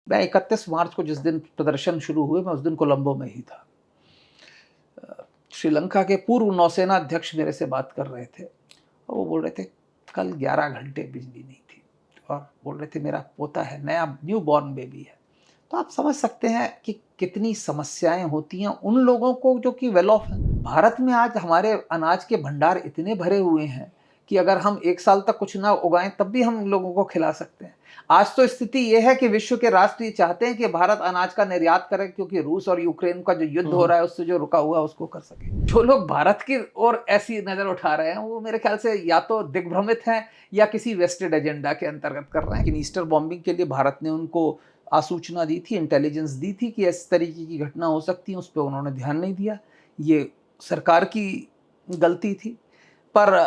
मैं 31 मार्च को जिस दिन प्रदर्शन शुरू हुए, मैं उस दिन कोलंबो में ही था। श्रीलंका के पूर्व नौसेना अध्यक्ष मेरे से बात कर रहे थे और वो बोल रहे थे कल 11 घंटे बिजली नहीं थी और बोल रहे थे मेरा पोता है, नया न्यू बॉर्न बेबी है। तो आप समझ सकते हैं कि कितनी समस्याएं होती हैं उन लोगों को जो कि वेल ऑफ हैं। भारत में आज हमारे अनाज के भंडार इतने भरे हुए हैं कि अगर हम 1 साल तक कुछ ना उगाएं तब भी हम लोगों को खिला सकते हैं। आज तो स्थिति यह है कि विश्व के राष्ट्र ये चाहते हैं कि भारत अनाज का निर्यात करे, क्योंकि रूस और यूक्रेन का जो युद्ध हो रहा है उससे जो रुका हुआ है उसको कर सके। जो लोग भारत की ओर ऐसी नजर उठा रहे हैं वो मेरे ख्याल से या तो दिग्भ्रमित हैं या किसी वेस्टेड एजेंडा के अंतर्गत कर रहे हैं। कि ईस्टर बॉम्बिंग के लिए भारत ने उनको आसूचना दी थी, इंटेलिजेंस दी थी कि इस तरीके की घटना हो सकती है, उस पर उन्होंने ध्यान नहीं दिया। ये सरकार की गलती थी। पर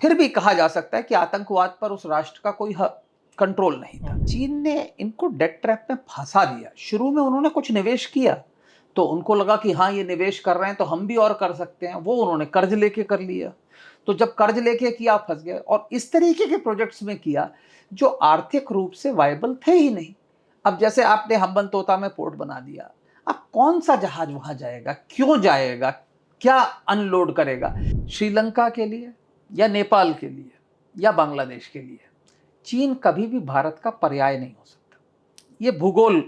फिर भी कहा जा सकता है कि आतंकवाद पर उस राष्ट्र का कोई कंट्रोल नहीं था। चीन ने इनको डेट ट्रैप में फंसा दिया। शुरू में उन्होंने कुछ निवेश किया तो उनको लगा कि हाँ ये निवेश कर रहे हैं तो हम भी और कर सकते हैं, वो उन्होंने कर्ज लेके कर लिया। तो जब कर्ज लेके किया फंस गए और इस तरीके के प्रोजेक्ट्स में किया जो आर्थिक रूप से वायबल थे ही नहीं। अब जैसे आपने हम्बनतोता में पोर्ट बना दिया, अब कौन सा जहाज वहां जाएगा, क्यों जाएगा, क्या अनलोड करेगा? श्रीलंका के लिए या नेपाल के लिए या बांग्लादेश के लिए चीन कभी भी भारत का पर्याय नहीं हो सकता। ये भूगोल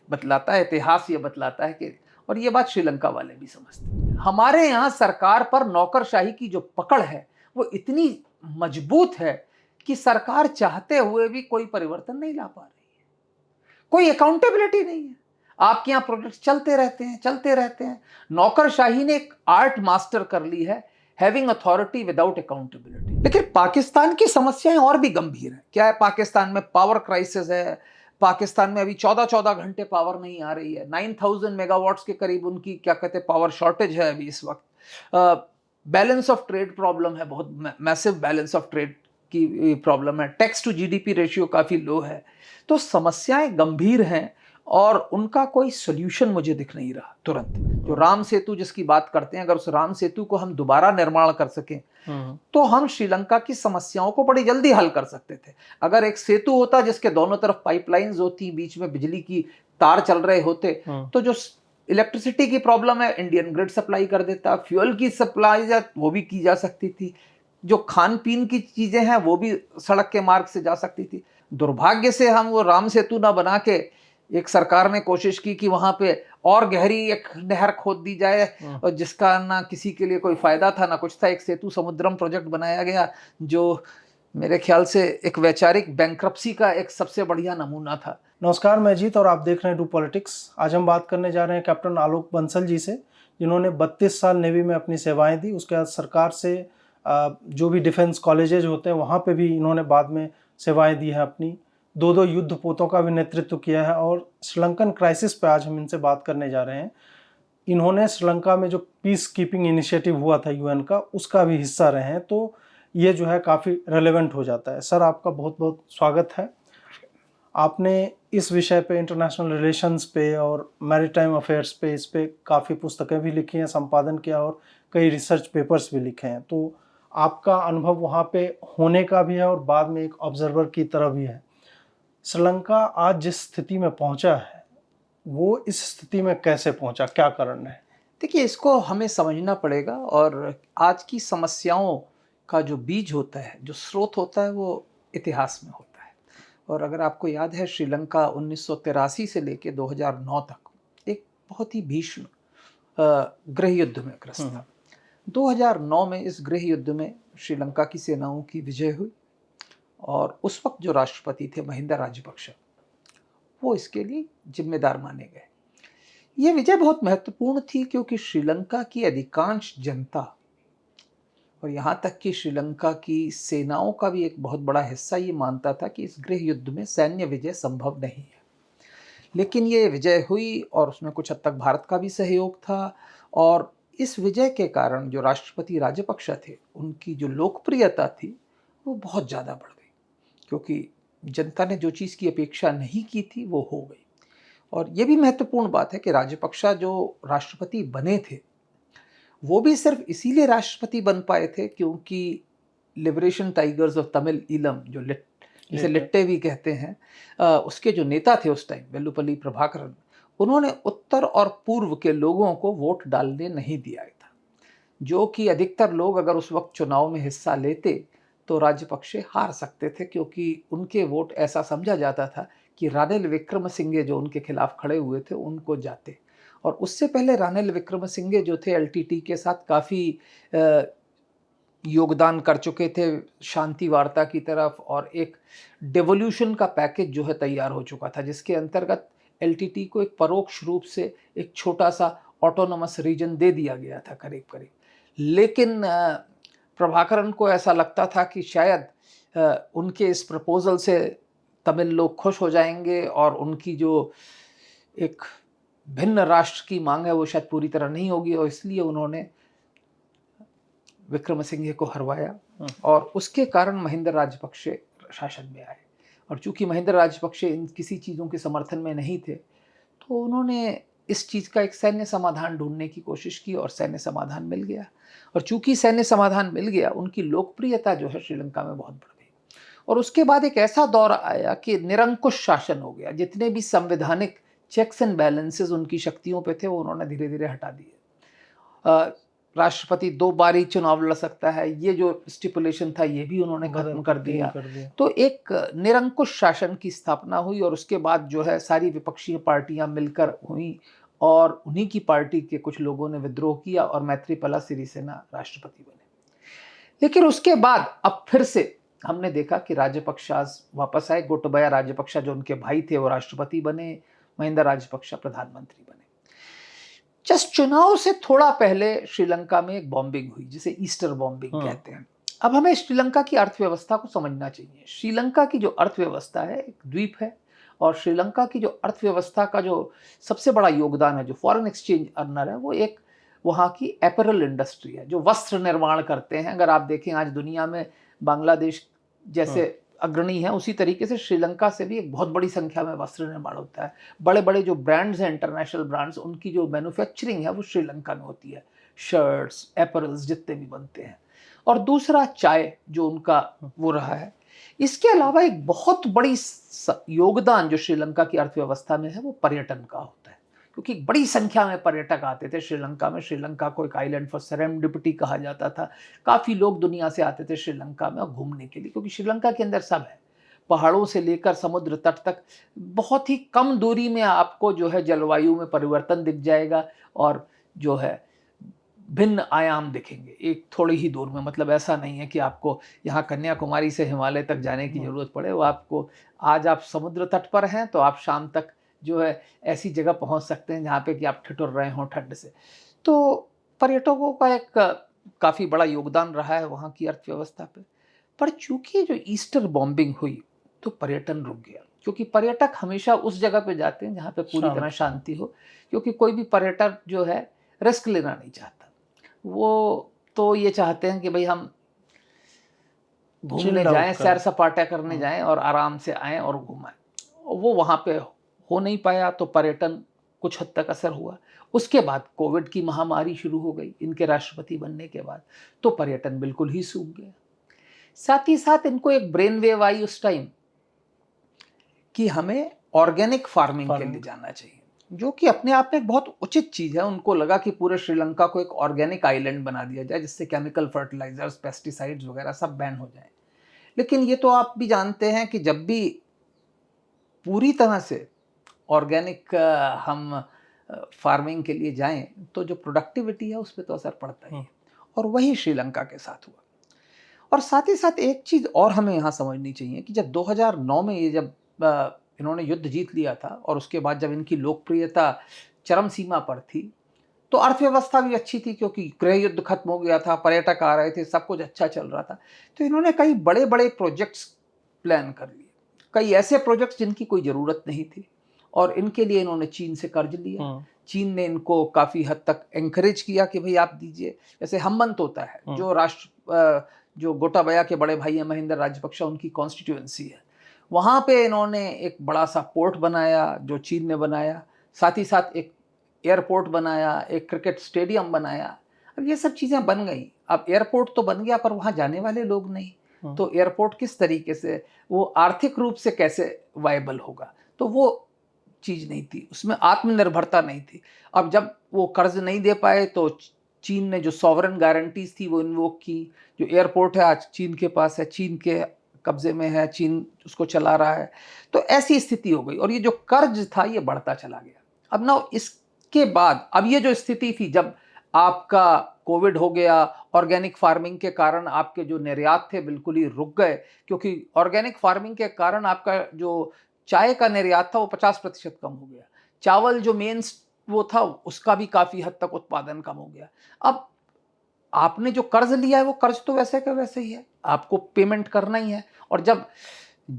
बतलाता है, इतिहास ये बतलाता है कि, और ये बात श्रीलंका वाले भी समझते हैं। हमारे यहाँ सरकार पर नौकरशाही की जो पकड़ है वो इतनी मजबूत है कि सरकार चाहते हुए भी कोई परिवर्तन नहीं ला पा रही है। कोई अकाउंटेबिलिटी नहीं है। आपके यहाँ प्रोजेक्ट चलते रहते हैं। नौकरशाही ने एक आर्ट मास्टर कर ली है, हैविंग अथॉरिटी विदाउट अकाउंटेबिलिटी। लेकिन पाकिस्तान की समस्याएं और भी गंभीर है। क्या है, पाकिस्तान में पावर क्राइसिस है। पाकिस्तान में अभी 14-14 घंटे पावर नहीं आ रही है। 9000 मेगावाट्स के करीब उनकी क्या कहते हैं पावर शॉर्टेज है अभी इस वक्त। बैलेंस ऑफ ट्रेड प्रॉब्लम है, बहुत मैसिव बैलेंस ऑफ ट्रेड की प्रॉब्लम है। टैक्स टू जीडीपी रेशियो काफी लो है। तो समस्याएं गंभीर हैं और उनका कोई सोल्यूशन मुझे दिख नहीं रहा तुरंत। जो राम सेतु जिसकी बात करते हैं, अगर उस राम सेतु को हम दोबारा निर्माण कर सकें तो हम श्रीलंका की समस्याओं को बड़ी जल्दी हल कर सकते थे। अगर एक सेतु होता जिसके दोनों तरफ पाइपलाइंस होती, बीच में बिजली की तार चल रहे होते, तो जो इलेक्ट्रिसिटी की प्रॉब्लम है इंडियन ग्रिड सप्लाई कर देता, फ्यूल की सप्लाई वो भी की जा सकती थी, जो खान पीन की चीजें हैं वो भी सड़क के मार्ग से जा सकती थी। दुर्भाग्य से हम वो राम सेतु ना बना के एक सरकार ने कोशिश की कि वहां पे और गहरी एक नहर खोद दी जाए, और जिसका ना किसी के लिए कोई फायदा था ना कुछ था। एक सेतु समुद्रम प्रोजेक्ट बनाया गया जो मेरे ख्याल से एक वैचारिक बैंक्रप्सी का एक सबसे बढ़िया नमूना था। नमस्कार, मैं जीत और आप देख रहे हैं डू पॉलिटिक्स। आज हम बात करने जा रहे हैं कैप्टन आलोक बंसल जी से, जिन्होंने 32 साल नेवी में अपनी सेवाएं दी। उसके बाद सरकार से जो भी डिफेंस कॉलेजेज होते हैं वहाँ पे भी इन्होंने बाद में सेवाएं दी हैं अपनी। 2 युद्ध पोतों का भी नेतृत्व किया है और श्रीलंकन क्राइसिस पे आज हम इनसे बात करने जा रहे हैं। इन्होंने श्रीलंका में जो पीस कीपिंग इनिशिएटिव हुआ था यूएन का, उसका भी हिस्सा रहे हैं, तो ये जो है काफ़ी रेलेवेंट हो जाता है। सर, आपका बहुत बहुत स्वागत है। आपने इस विषय पे, इंटरनेशनल रिलेशंस पे और मैरीटाइम अफेयर्स पे, इस पे काफ़ी पुस्तकें भी लिखी हैं, संपादन किया और कई रिसर्च पेपर्स भी लिखे हैं। तो आपका अनुभव वहाँ पे होने का भी है और बाद में एक ऑब्जर्वर की तरह भी है। श्रीलंका आज जिस स्थिति में पहुँचा है वो इस स्थिति में कैसे पहुँचा, क्या कारण है? देखिए, इसको हमें समझना पड़ेगा और आज की समस्याओं का जो बीज होता है, जो स्रोत होता है, वो इतिहास में होता है। और अगर आपको याद है, श्रीलंका 1983 से लेकर 2009 तक एक बहुत ही भीषण गृह युद्ध में ग्रस्त था। 2009 में इस गृह युद्ध में श्रीलंका की सेनाओं की विजय हुई और उस वक्त जो राष्ट्रपति थे महिंदा राजपक्षे, वो इसके लिए जिम्मेदार माने गए। ये विजय बहुत महत्वपूर्ण थी क्योंकि श्रीलंका की अधिकांश जनता और यहाँ तक कि श्रीलंका की सेनाओं का भी एक बहुत बड़ा हिस्सा ये मानता था कि इस गृह युद्ध में सैन्य विजय संभव नहीं है। लेकिन ये विजय हुई और उसमें कुछ हद तक भारत का भी सहयोग था। और इस विजय के कारण जो राष्ट्रपति राजपक्षे थे, उनकी जो लोकप्रियता थी वो बहुत ज़्यादा बढ़ गई, क्योंकि जनता ने जो चीज़ की अपेक्षा नहीं की थी वो हो गई। और ये भी महत्वपूर्ण बात है कि राजपक्षे जो राष्ट्रपति बने थे वो भी सिर्फ इसीलिए राष्ट्रपति बन पाए थे क्योंकि liberation tigers of Tamil Eelam, जो जिसे लिट्टे। लिट्टे भी कहते हैं, उसके जो नेता थे उस टाइम वेल्लुपल्ली प्रभाकरन, उन्होंने उत्तर और पूर्व के लोगों को वोट डालने नहीं दिया था, जो कि अधिकतर लोग अगर उस वक्त चुनाव में हिस्सा लेते तो राजपक्षे हार सकते थे, क्योंकि उनके वोट ऐसा समझा जाता था कि रानिल विक्रमसिंघे जो उनके खिलाफ खड़े हुए थे उनको जाते। और उससे पहले रानिल विक्रमसिंघे जो थे एलटीटी के साथ काफ़ी योगदान कर चुके थे शांति वार्ता की तरफ, और एक डेवोल्यूशन का पैकेज जो है तैयार हो चुका था, जिसके अंतर्गत एलटीटी को एक परोक्ष रूप से एक छोटा सा ऑटोनोमस रीजन दे दिया गया था करीब करीब। लेकिन प्रभाकरन को ऐसा लगता था कि शायद उनके इस प्रपोजल से तमिल लोग खुश हो जाएंगे और उनकी जो एक भिन्न राष्ट्र की मांग है वो शायद पूरी तरह नहीं होगी, और इसलिए उन्होंने विक्रमसिंघे को हरवाया और उसके कारण महिंद्र राजपक्षे शासन में आए। और चूंकि महिंद्र राजपक्षे इन किसी चीज़ों के समर्थन में नहीं थे, तो उन्होंने इस चीज़ का एक सैन्य समाधान ढूंढने की कोशिश की और सैन्य समाधान मिल गया। और चूंकि सैन्य समाधान मिल गया, उनकी लोकप्रियता जो है श्रीलंका में बहुत बढ़ गई। और उसके बाद एक ऐसा दौर आया कि निरंकुश शासन हो गया। जितने भी संवैधानिक चेक्स एंड बैलेंसेस उनकी शक्तियों पे थे वो उन्होंने धीरे धीरे हटा दिए। राष्ट्रपति 2 बार ही चुनाव लड़ सकता है, ये जो स्टिपुलेशन था ये भी उन्होंने खत्म कर दिया। तो एक निरंकुश शासन की स्थापना हुई और उसके बाद जो है सारी विपक्षी पार्टियां मिलकर हुई और उन्हीं की पार्टी के कुछ लोगों ने विद्रोह किया और मैत्रीपाला सिरिसेना राष्ट्रपति बने। लेकिन उसके बाद अब फिर से हमने देखा कि राजपक्षास वापस आए। गोटबाया राजपक्षा जो उनके भाई थे वो राष्ट्रपति बने, महिंदा राजपक्षा प्रधानमंत्री बने। जस्ट चुनाव से थोड़ा पहले श्रीलंका में एक बॉम्बिंग हुई जिसे ईस्टर बॉम्बिंग कहते हैं। अब हमें श्रीलंका की अर्थव्यवस्था को समझना चाहिए। श्रीलंका की जो अर्थव्यवस्था है एक द्वीप है, और श्रीलंका की जो अर्थव्यवस्था का जो सबसे बड़ा योगदान है, जो फॉरेन एक्सचेंज अर्नर है, वो एक वहाँ की एपरल इंडस्ट्री है, जो वस्त्र निर्माण करते हैं। अगर आप देखें आज दुनिया में बांग्लादेश जैसे अग्रणी है, उसी तरीके से श्रीलंका से भी एक बहुत बड़ी संख्या में वस्त्र निर्माण होता है। बड़े बड़े जो ब्रांड्स हैं, इंटरनेशनल ब्रांड्स, उनकी जो मैन्युफैक्चरिंग है वो श्रीलंका में होती है। शर्ट्स, एपरल्स जितने भी बनते हैं। और दूसरा चाय जो उनका वो रहा है। इसके अलावा एक बहुत बड़ी योगदान जो श्रीलंका की अर्थव्यवस्था में है वो पर्यटन का होता है, क्योंकि बड़ी संख्या में पर्यटक आते थे श्रीलंका में। श्रीलंका को एक आइलैंड फॉर सेरेंडिपिटी कहा जाता था। काफ़ी लोग दुनिया से आते थे श्रीलंका में घूमने के लिए, क्योंकि श्रीलंका के अंदर सब है, पहाड़ों से लेकर समुद्र तट तक। बहुत ही कम दूरी में आपको जो है जलवायु में परिवर्तन दिख जाएगा और जो है भिन्न आयाम दिखेंगे एक थोड़ी ही दूर में। मतलब ऐसा नहीं है कि आपको यहाँ कन्याकुमारी से हिमालय तक जाने की ज़रूरत पड़े। वो आपको आज आप समुद्र तट पर हैं तो आप शाम तक जो है ऐसी जगह पहुंच सकते हैं जहाँ पे कि आप ठिठुर रहे हों ठंड से। तो पर्यटकों का एक काफ़ी बड़ा योगदान रहा है वहाँ की अर्थव्यवस्था पे। पर चूंकि जो ईस्टर बॉम्बिंग हुई तो पर्यटन रुक गया, क्योंकि पर्यटक हमेशा उस जगह पे जाते हैं जहाँ पे पूरी तरह शांति हो, क्योंकि कोई भी पर्यटक जो है रिस्क लेना नहीं चाहता। वो तो ये चाहते हैं कि भाई हम घूमने जाएं, सैर सपाटा करने जाएं और आराम से आएं और घुमाएं। वो वहाँ पे हो नहीं पाया तो पर्यटन कुछ हद तक असर हुआ। उसके बाद कोविड की महामारी शुरू हो गई इनके राष्ट्रपति बनने के बाद, तो पर्यटन बिल्कुल ही सूख गया। साथ ही साथ इनको एक ब्रेन वेव आई उस टाइम कि हमें ऑर्गेनिक फार्मिंग के लिए जाना चाहिए, जो कि अपने आप में एक बहुत उचित चीज़ है। उनको लगा कि पूरे श्रीलंका को एक ऑर्गेनिक आइलैंड बना दिया जाए जिससे केमिकल फर्टिलाइजर्स, पेस्टिसाइड्स वगैरह सब बैन हो जाए। लेकिन ये तो आप भी जानते हैं कि जब भी पूरी तरह से ऑर्गेनिक हम फार्मिंग के लिए जाएं तो जो प्रोडक्टिविटी है उस पर तो असर पड़ता ही है, और वही श्रीलंका के साथ हुआ। और साथ ही साथ एक चीज़ और हमें यहाँ समझनी चाहिए कि जब 2009 में ये जब इन्होंने युद्ध जीत लिया था और उसके बाद जब इनकी लोकप्रियता चरम सीमा पर थी, तो अर्थव्यवस्था भी अच्छी थी क्योंकि गृह युद्ध खत्म हो गया था, पर्यटक आ रहे थे, सब कुछ अच्छा चल रहा था। तो इन्होंने कई बड़े बड़े प्रोजेक्ट्स प्लान कर लिए, कई ऐसे प्रोजेक्ट्स जिनकी कोई ज़रूरत नहीं थी, और इनके लिए इन्होंने चीन से कर्ज लिया। चीन ने इनको काफ़ी हद तक एंकरेज किया कि भाई आप दीजिए। जैसे हम्बंत होता है जो गोटाबाया के बड़े भाई हैं महिंदा राजपक्षा, उनकी कॉन्स्टिट्यूएंसी है, वहाँ पे इन्होंने एक बड़ा सा पोर्ट बनाया जो चीन ने बनाया, साथ ही साथ एक एयरपोर्ट बनाया, एक क्रिकेट स्टेडियम बनाया। अब ये सब चीज़ें बन गई। अब एयरपोर्ट तो बन गया पर वहाँ जाने वाले लोग नहीं, तो एयरपोर्ट किस तरीके से, वो आर्थिक रूप से कैसे वायबल होगा, तो वो चीज़ नहीं थी, उसमें आत्मनिर्भरता नहीं थी। अब जब वो कर्ज नहीं दे पाए तो चीन ने जो सॉवरेन गारंटीज थी वो इन्वोक की। जो एयरपोर्ट है आज चीन के पास है, चीन के कब्जे में है, चीन उसको चला रहा है। तो ऐसी स्थिति हो गई और ये जो कर्ज था ये बढ़ता चला गया। अब ना इसके बाद अब ये जो स्थिति थी, जब आपका कोविड हो गया, ऑर्गेनिक फार्मिंग के कारण आपके जो निर्यात थे बिल्कुल ही रुक गए, क्योंकि ऑर्गेनिक फार्मिंग के कारण आपका जो चाय का निर्यात था वो 50% कम हो गया। चावल जो मेन वो था उसका भी काफी हद तक उत्पादन कम हो गया। अब आपने जो कर्ज लिया है वो कर्ज तो वैसे का वैसे ही है, आपको पेमेंट करना ही है। और जब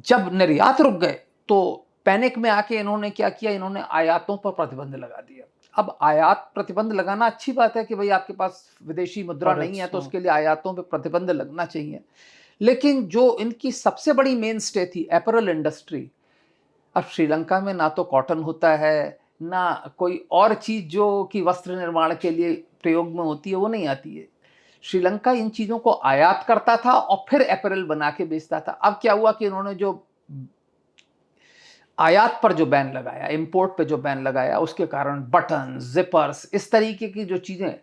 जब निर्यात रुक गए तो पैनिक में आके इन्होंने क्या किया, इन्होंने आयातों पर प्रतिबंध लगा दिया। अब आयात प्रतिबंध लगाना अच्छी बात है कि भाई आपके पास विदेशी मुद्रा नहीं है तो उसके लिए आयातों पर प्रतिबंध लगना चाहिए। लेकिन जो इनकी सबसे बड़ी मेन स्टे थी एपरल इंडस्ट्री, अब श्रीलंका में ना तो कॉटन होता है, ना कोई और चीज जो कि वस्त्र निर्माण के लिए प्रयोग में होती है वो नहीं आती है। श्रीलंका इन चीजों को आयात करता था और फिर अपैरल बना के बेचता था। अब क्या हुआ कि इन्होंने जो आयात पर जो बैन लगाया, इंपोर्ट पे जो बैन लगाया, उसके कारण बटन, जिपर्स, इस तरीके की जो चीजें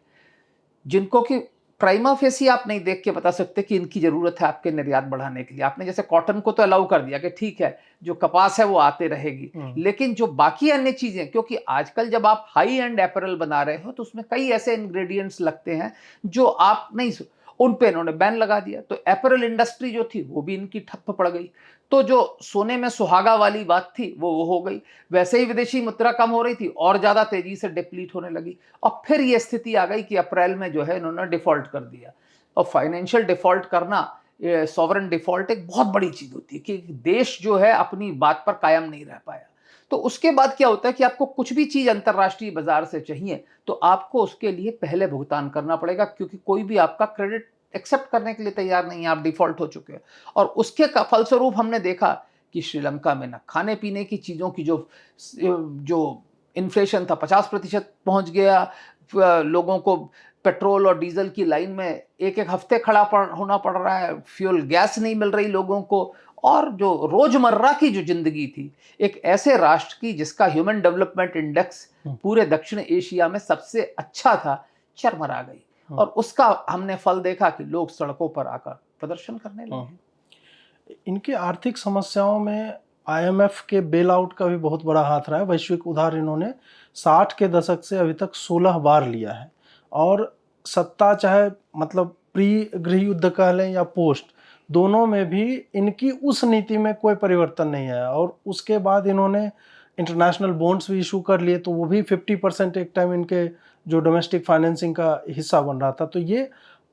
जिनको कि प्राइमा फेसी आप नहीं देख के बता सकते कि इनकी जरूरत है आपके निर्यात बढ़ाने के लिए। आपने जैसे कॉटन को तो अलाउ कर दिया कि ठीक है जो कपास है वो आते रहेगी, लेकिन जो बाकी अन्य चीजें, क्योंकि आजकल जब आप हाई एंड अपैरल बना रहे हो तो उसमें कई ऐसे इंग्रेडिएंट्स लगते हैं जो आप नहीं, उन पे इन्होंने बैन लगा दिया। तो अपैरल इंडस्ट्री जो थी वो भी इनकी ठप्प पड़ गई। तो जो सोने में सुहागा वाली बात थी वो हो गई। वैसे ही विदेशी मुद्रा कम हो रही थी और ज्यादा तेजी से डिप्लीट होने लगी। और फिर ये स्थिति आ गई कि अप्रैल में जो है इन्होंने डिफॉल्ट कर दिया। और फाइनेंशियल डिफॉल्ट करना, सॉवरेन डिफॉल्ट एक बहुत बड़ी चीज होती है कि देश जो है अपनी बात पर कायम नहीं रह पाया। तो उसके बाद क्या होता है कि आपको कुछ भी चीज अंतरराष्ट्रीय बाजार से चाहिए तो आपको उसके लिए पहले भुगतान करना पड़ेगा, क्योंकि कोई भी आपका क्रेडिट एक्सेप्ट करने के लिए तैयार नहीं है, आप डिफॉल्ट हो चुके हैं। और उसके फलस्वरूप हमने देखा कि श्रीलंका में ना खाने पीने की चीजों की जो इन्फ्लेशन था 50% पहुंच गया। लोगों को पेट्रोल और डीजल की लाइन में एक एक हफ्ते खड़ा होना पड़ रहा है, फ्यूल गैस नहीं मिल रही लोगों को। और जो रोजमर्रा की जो जिंदगी थी एक ऐसे राष्ट्र की जिसका ह्यूमन डेवलपमेंट इंडेक्स पूरे दक्षिण एशिया में सबसे अच्छा था, चरमरा गई। और उसका हमने फल देखा कि लोग सड़कों पर आकर प्रदर्शन करने लगे। इनकी आर्थिक समस्याओं में आईएमएफ के बेल आउट का भी बहुत बड़ा हाथ रहा है। वैश्विक उधार इन्होंने 60 के दशक से अभी तक 16 बार लिया है। और सत्ता चाहे मतलब प्री गृह युद्ध कह लें या पोस्ट, दोनों में भी इनकी उस नीति में कोई परिवर्तन नहीं आया। और उसके बाद इन्होंने इंटरनेशनल बॉन्ड्स भी इशू कर लिए, तो वो भी 50% एक टाइम इनके जो डोमेस्टिक फाइनेंसिंग का हिस्सा बन रहा था। तो ये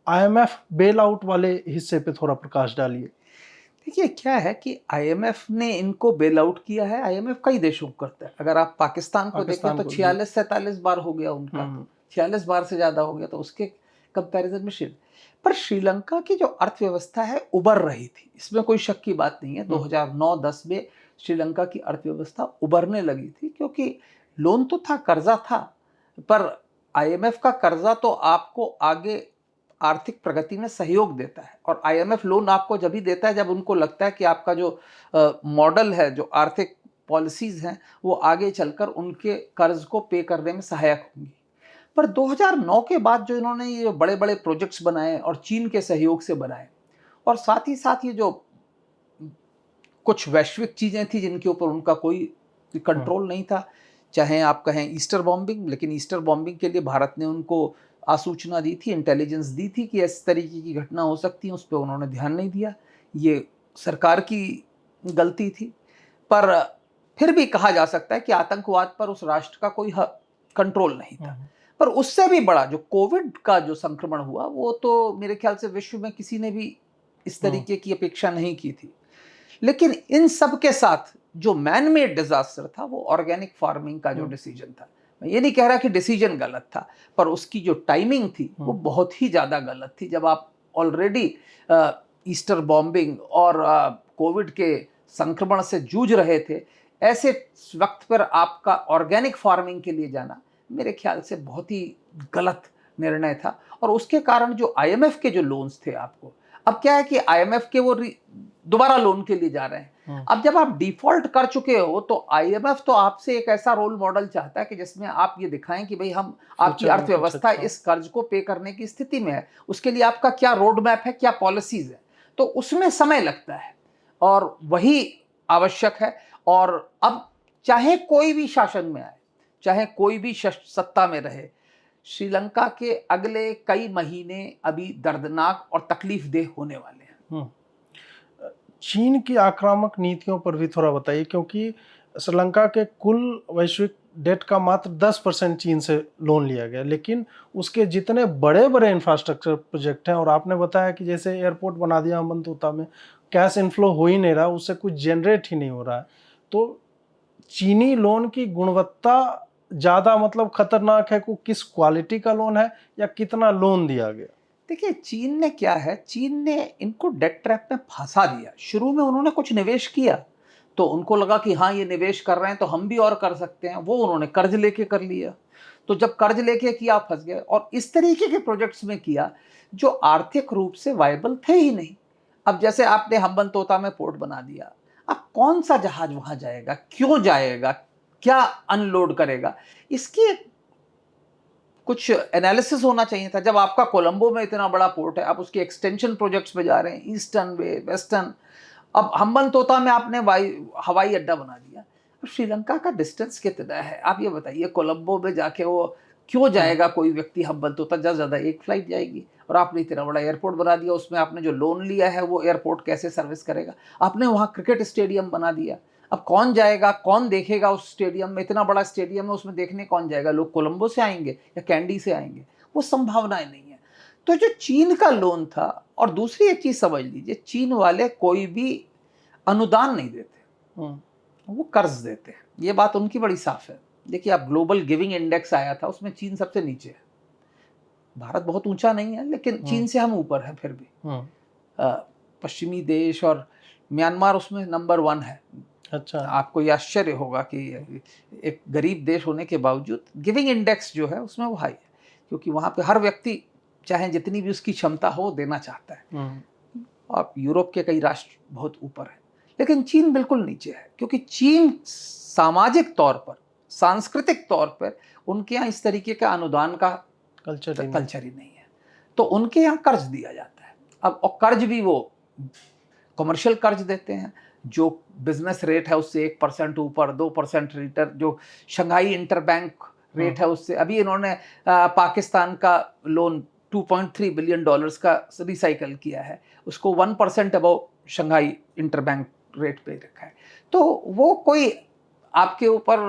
आईएमएफ बेल आउट वाले हिस्से पे थोड़ा प्रकाश डालिए। देखिए क्या है कि आईएमएफ ने इनको बेल आउट किया है, आईएमएफ कई देशों को करता है। अगर आप पाकिस्तान को देखें तो 46-47 बार हो गया उनका, 46 बार से ज्यादा हो गया। तो उसके कंपैरिजन में पर श्रीलंका की जो अर्थव्यवस्था है उबर रही थी, इसमें कोई शक की बात नहीं है। 2009-10 में श्रीलंका की अर्थव्यवस्था उबरने लगी थी, क्योंकि लोन तो था, कर्जा था, पर आईएमएफ का कर्जा तो आपको आगे आर्थिक प्रगति में सहयोग देता है। और आईएमएफ लोन आपको जब भी देता है जब उनको लगता है कि आपका जो मॉडल है, जो आर्थिक पॉलिसीज हैं, वो आगे चलकर उनके कर्ज को पे करने में सहायक होंगी। पर 2009 के बाद जो इन्होंने ये बड़े बड़े प्रोजेक्ट्स बनाए और चीन के सहयोग से बनाए, और साथ ही साथ ये जो कुछ वैश्विक चीजें थी जिनके ऊपर उनका कोई कंट्रोल नहीं था, चाहे आप कहें ईस्टर बॉम्बिंग, लेकिन ईस्टर बॉम्बिंग के लिए भारत ने उनको आसूचना दी थी, इंटेलिजेंस दी थी कि इस तरीके की घटना हो सकती है, उस पर उन्होंने ध्यान नहीं दिया। ये सरकार की गलती थी। पर फिर भी कहा जा सकता है कि आतंकवाद पर उस राष्ट्र का कोई कंट्रोल नहीं था। पर उससे भी बड़ा जो कोविड का जो संक्रमण हुआ, वो तो मेरे ख्याल से विश्व में किसी ने भी इस तरीके की अपेक्षा नहीं की थी। लेकिन इन सब के साथ जो मैन मेड डिजास्टर था वो ऑर्गेनिक फार्मिंग का जो डिसीजन था। मैं ये नहीं कह रहा कि डिसीजन गलत था, पर उसकी जो टाइमिंग थी वो बहुत ही ज्यादा गलत थी। जब आप ऑलरेडी ईस्टर बॉम्बिंग और कोविड के संक्रमण से जूझ रहे थे, ऐसे वक्त पर आपका ऑर्गेनिक फार्मिंग के लिए जाना मेरे ख्याल से बहुत ही गलत निर्णय था। और उसके कारण जो आईएमएफ के जो लोन्स थे, आपको अब क्या है कि आईएमएफ के वो दोबारा लोन के लिए जा रहे हैं। अब जब आप डिफॉल्ट कर चुके हो तो आईएमएफ तो आपसे एक ऐसा रोल मॉडल चाहता है कि जिसमें आप ये दिखाएं कि भाई हम आपकी अर्थव्यवस्था इस कर्ज को पे करने की स्थिति में है, उसके लिए आपका क्या रोड मैप है, क्या पॉलिसीज है, तो उसमें समय लगता है और वही आवश्यक है। और अब चाहे कोई भी शासन में आए, चाहे कोई भी सत्ता में रहे, श्रीलंका के अगले कई महीने अभी दर्दनाक और तकलीफ देह होने वाले हैं। चीन की आक्रामक नीतियों पर भी थोड़ा बताइए, क्योंकि श्रीलंका के कुल वैश्विक डेट का मात्र 10% चीन से लोन लिया गया, लेकिन उसके जितने बड़े बड़े इंफ्रास्ट्रक्चर प्रोजेक्ट हैं, और आपने बताया कि जैसे एयरपोर्ट बना दिया हम्बनतोता में, कैश इनफ्लो हो ही नहीं रहा, उससे कुछ जनरेट ही नहीं हो रहा है। तो चीनी लोन की गुणवत्ता ज़्यादा मतलब खतरनाक है, को किस क्वालिटी का लोन है या कितना लोन दिया गया? देखिए, चीन ने क्या है, चीन ने इनको डेट ट्रैप में फंसा दिया। शुरू में उन्होंने कुछ निवेश किया तो उनको लगा कि हाँ ये निवेश कर रहे हैं तो हम भी और कर सकते हैं, वो उन्होंने कर्ज लेके कर लिया। तो जब कर्ज लेके किया फंस गए, और इस तरीके के प्रोजेक्ट्स में किया जो आर्थिक रूप से वायबल थे ही नहीं। अब जैसे आपने हम्बनतोता में पोर्ट बना दिया, अब कौन सा जहाज वहां जाएगा, क्यों जाएगा, क्या अनलोड करेगा, इसकी कुछ एनालिसिस होना चाहिए था। जब आपका कोलंबो में इतना बड़ा पोर्ट है, आप उसके एक्सटेंशन प्रोजेक्ट्स पे जा रहे हैं, ईस्टर्न वे, वेस्टर्न। अब हम्बनतोता में आपने हवाई अड्डा बना दिया। अब श्रीलंका का डिस्टेंस कितना है, आप ये बताइए। कोलंबो में जाके वो क्यों जाएगा कोई व्यक्ति हम्बनतोता? ज़्यादा ज़्यादा एक फ्लाइट जाएगी। और आपने इतना बड़ा एयरपोर्ट बना दिया, उसमें आपने जो लोन लिया है वो एयरपोर्ट कैसे सर्विस करेगा? आपने वहाँ क्रिकेट स्टेडियम बना दिया। अब कौन जाएगा, कौन देखेगा उस स्टेडियम में? इतना बड़ा स्टेडियम है, उसमें देखने कौन जाएगा? लोग कोलंबो से आएंगे या कैंडी से आएंगे? वो संभावनाएं नहीं है। तो जो चीन का लोन था, और दूसरी एक चीज समझ लीजिए, चीन वाले कोई भी अनुदान नहीं देते, वो कर्ज देते हैं। ये बात उनकी बड़ी साफ है। देखिए, आप ग्लोबल गिविंग इंडेक्स आया था, उसमें चीन सबसे नीचे है। भारत बहुत ऊंचा नहीं है, लेकिन चीन से हम ऊपर है फिर भी। पश्चिमी देश और म्यांमार उसमें नंबर 1 है। अच्छा, आपको ये आश्चर्य होगा कि एक गरीब देश होने के बावजूद गिविंग इंडेक्स जो है उसमें वो हाई है, क्योंकि वहाँ पे हर व्यक्ति चाहे जितनी भी उसकी क्षमता हो देना चाहता है। और यूरोप के कई राष्ट्र बहुत ऊपर है, लेकिन चीन बिल्कुल नीचे है, क्योंकि चीन सामाजिक तौर पर, सांस्कृतिक तौर पर उनके यहाँ इस तरीके का अनुदान का कल्चर ही नहीं है। तो उनके यहाँ कर्ज दिया जाता है। अब और कर्ज भी वो कमर्शियल कर्ज देते हैं, जो बिजनेस रेट है उससे 1% ऊपर, 2% रिटर्न, जो शंघाई इंटरबैंक रेट है उससे। अभी इन्होंने पाकिस्तान का लोन $2.3 बिलियन का रिसाइकल किया है, उसको 1% अबव शंघाई इंटरबैंक रेट पे रखा है। तो वो कोई आपके ऊपर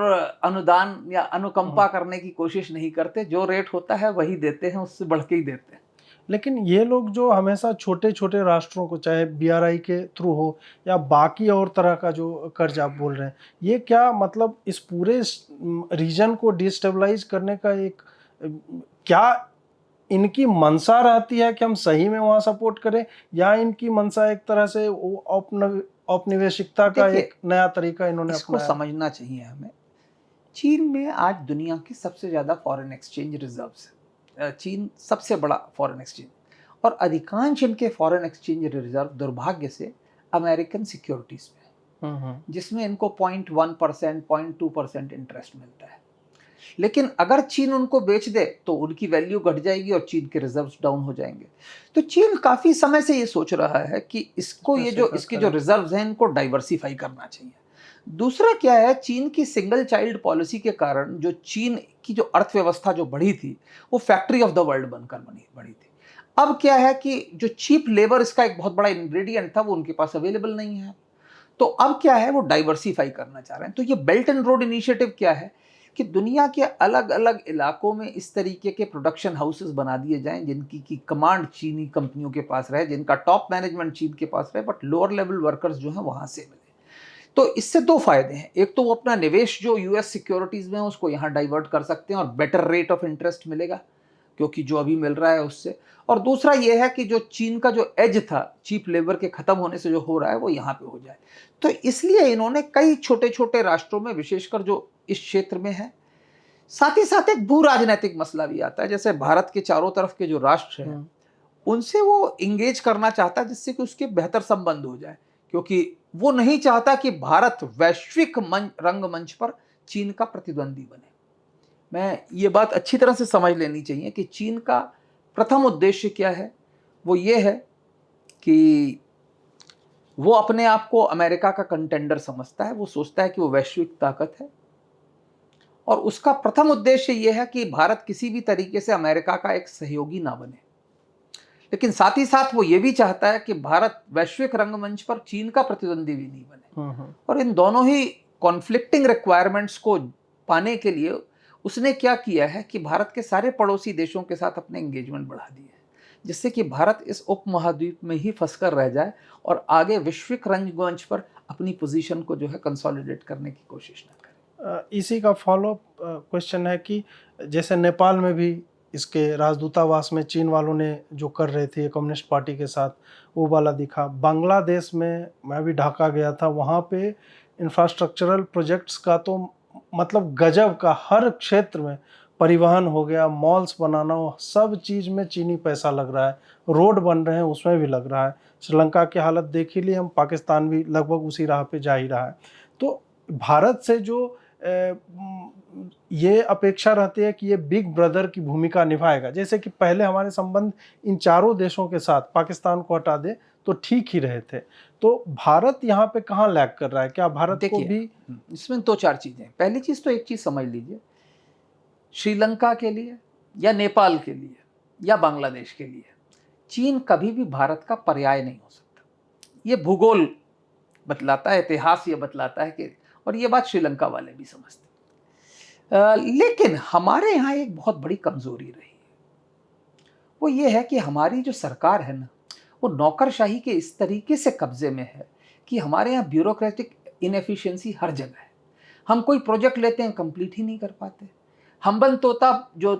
अनुदान या अनुकंपा करने की कोशिश नहीं करते। जो रेट होता है वही देते हैं, उससे बढ़ के ही देते हैं। लेकिन ये लोग जो हमेशा छोटे छोटे राष्ट्रों को, चाहे बीआरआई के थ्रू हो या बाकी और तरह का जो कर्ज आप बोल रहे हैं, ये क्या मतलब इस पूरे रीजन को डिस्टेबलाइज करने का एक, क्या इनकी मंशा रहती है कि हम सही में वहाँ सपोर्ट करें, या इनकी मंशा एक तरह से औपनिवेशिकता का एक नया तरीका इन्होंने इसको अपनाया? समझना चाहिए हमें। चीन में आज दुनिया के सबसे ज़्यादा फॉरेन एक्सचेंज रिजर्व्स है। चीन सबसे बड़ा फॉरेन एक्सचेंज, और अधिकांश इनके फॉरेन एक्सचेंज रिजर्व दुर्भाग्य से अमेरिकन सिक्योरिटीज में है, जिसमें इनको 0.1%, 0.2% इंटरेस्ट मिलता है। लेकिन अगर चीन उनको बेच दे तो उनकी वैल्यू घट जाएगी और चीन के रिजर्व्स डाउन हो जाएंगे। तो चीन काफी समय से ये सोच रहा है कि इसको इसके जो रिजर्व्स हैं इनको डाइवर्सिफाई करना चाहिए। दूसरा क्या है, चीन की सिंगल चाइल्ड पॉलिसी के कारण जो चीन की जो अर्थव्यवस्था जो बढ़ी थी, वो फैक्ट्री ऑफ द वर्ल्ड बनकर बढ़ी थी। अब क्या है कि जो चीप लेबर, इसका एक बहुत बड़ा इंग्रेडिएंट था, वो उनके पास अवेलेबल नहीं है। तो अब क्या है, वो डाइवर्सिफाई करना चाह रहे हैं। तो ये बेल्ट एंड रोड इनिशिएटिव क्या है कि दुनिया के अलग अलग इलाकों में इस तरीके के प्रोडक्शन हाउसेस बना दिए जाएं, जिनकी की कमांड चीनी कंपनियों के पास रहे, जिनका टॉप मैनेजमेंट चीन के पास रहे, बट लोअर लेवल वर्कर्स जो हैं वहां से मिले। तो इससे 2 फायदे हैं। एक तो वो अपना निवेश जो यूएस सिक्योरिटीज में है उसको यहाँ डाइवर्ट कर सकते हैं और बेटर रेट ऑफ इंटरेस्ट मिलेगा, क्योंकि जो अभी मिल रहा है उससे। और दूसरा ये है कि जो चीन का जो एज था चीप लेबर के खत्म होने से जो हो रहा है वो यहाँ पे हो जाए। तो इसलिए इन्होंने कई छोटे छोटे राष्ट्रों में, विशेषकर जो इस क्षेत्र में है, साथ ही साथ एक भू राजनीतिक मसला भी आता है। जैसे भारत के चारों तरफ के जो राष्ट्र हैं उनसे वो इंगेज करना चाहता है जिससे कि उसके बेहतर संबंध हो जाए, क्योंकि वो नहीं चाहता कि भारत वैश्विक रंगमंच पर चीन का प्रतिद्वंदी बने। मैं ये बात अच्छी तरह से समझ लेनी चाहिए कि चीन का प्रथम उद्देश्य क्या है। वो ये है कि वो अपने आप को अमेरिका का कंटेंडर समझता है, वो सोचता है कि वो वैश्विक ताकत है, और उसका प्रथम उद्देश्य ये है कि भारत किसी भी तरीके से अमेरिका का एक सहयोगी ना बने। लेकिन साथ ही साथ वो ये भी चाहता है कि भारत वैश्विक रंगमंच पर चीन का प्रतिद्वंदी भी नहीं बने। और इन दोनों ही कॉन्फ्लिक्टिंग रिक्वायरमेंट्स को पाने के लिए उसने क्या किया है कि भारत के सारे पड़ोसी देशों के साथ अपने एंगेजमेंट बढ़ा दिए हैं, जिससे कि भारत इस उपमहाद्वीप में ही फंसकर रह जाए और आगे वैश्विक रंगमंच पर अपनी पोजीशन को जो है कंसोलिडेट करने की कोशिश न करे। इसी का फॉलोअप क्वेश्चन है कि जैसे नेपाल में भी इसके राजदूतावास में चीन वालों ने जो कर रहे थे कम्युनिस्ट पार्टी के साथ, वो वाला दिखा। बांग्लादेश में मैं भी ढाका गया था, वहाँ पे इंफ्रास्ट्रक्चरल प्रोजेक्ट्स का तो मतलब गजब का, हर क्षेत्र में परिवहन हो गया, मॉल्स बनाना हो, सब चीज़ में चीनी पैसा लग रहा है। रोड बन रहे हैं उसमें भी लग रहा है। श्रीलंका की हालत देख ही ली हम, पाकिस्तान भी लगभग उसी राह पे जा ही रहा है। तो भारत से जो ये अपेक्षा रहती है कि ये बिग ब्रदर की भूमिका निभाएगा, जैसे कि पहले हमारे संबंध इन चारों देशों के साथ, पाकिस्तान को हटा दे तो ठीक ही रहे थे, तो भारत यहाँ पे कहाँ लैग कर रहा है? क्या भारत को भी इसमें दो चार चीजें। पहली चीज तो एक चीज समझ लीजिए, श्रीलंका के लिए या नेपाल के लिए या बांग्लादेश के लिए चीन कभी भी भारत का पर्याय नहीं हो सकता। ये भूगोल बतलाता है, इतिहास ये बतलाता है कि, और ये बात श्रीलंका वाले भी समझते हैं। लेकिन हमारे यहाँ एक बहुत बड़ी कमजोरी रही है, वो ये है कि हमारी जो सरकार है ना, वो नौकरशाही के इस तरीके से कब्जे में है कि हमारे यहाँ ब्यूरोक्रेटिक इनएफिशिएंसी हर जगह है। हम कोई प्रोजेक्ट लेते हैं, कंप्लीट ही नहीं कर पाते। हम्बन तोता जो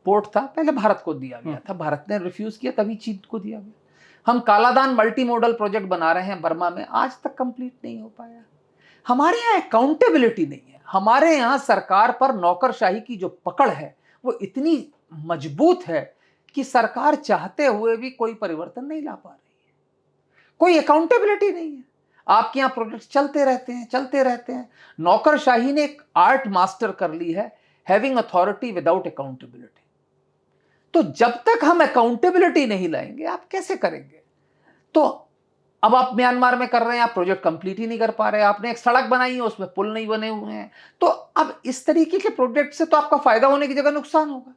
पोर्ट था पहले भारत को दिया गया था, भारत ने रिफ्यूज किया, तभी चीन को दिया गया। हम कालादान मल्टी मॉडल प्रोजेक्ट बना रहे हैं बर्मा में, आज तक कंप्लीट नहीं हो पाया। हमारे यहाँ अकाउंटेबिलिटी नहीं है। हमारे यहाँ सरकार पर नौकरशाही की जो पकड़ है वो इतनी मजबूत है कि सरकार चाहते हुए भी कोई परिवर्तन नहीं ला पा रही है। कोई अकाउंटेबिलिटी नहीं है। आपके यहाँ प्रोजेक्ट चलते रहते हैं। नौकरशाही ने एक आर्ट मास्टर कर ली है, हैविंग अथॉरिटी विदाउट अकाउंटेबिलिटी। तो जब तक हम अकाउंटेबिलिटी नहीं लाएंगे, आप कैसे करेंगे? तो अब आप म्यांमार में कर रहे हैं, आप प्रोजेक्ट कंप्लीट ही नहीं कर पा रहे। आपने एक सड़क बनाई है, उसमें पुल नहीं बने हुए हैं। तो अब इस तरीके के प्रोजेक्ट से तो आपका फायदा होने की जगह नुकसान होगा,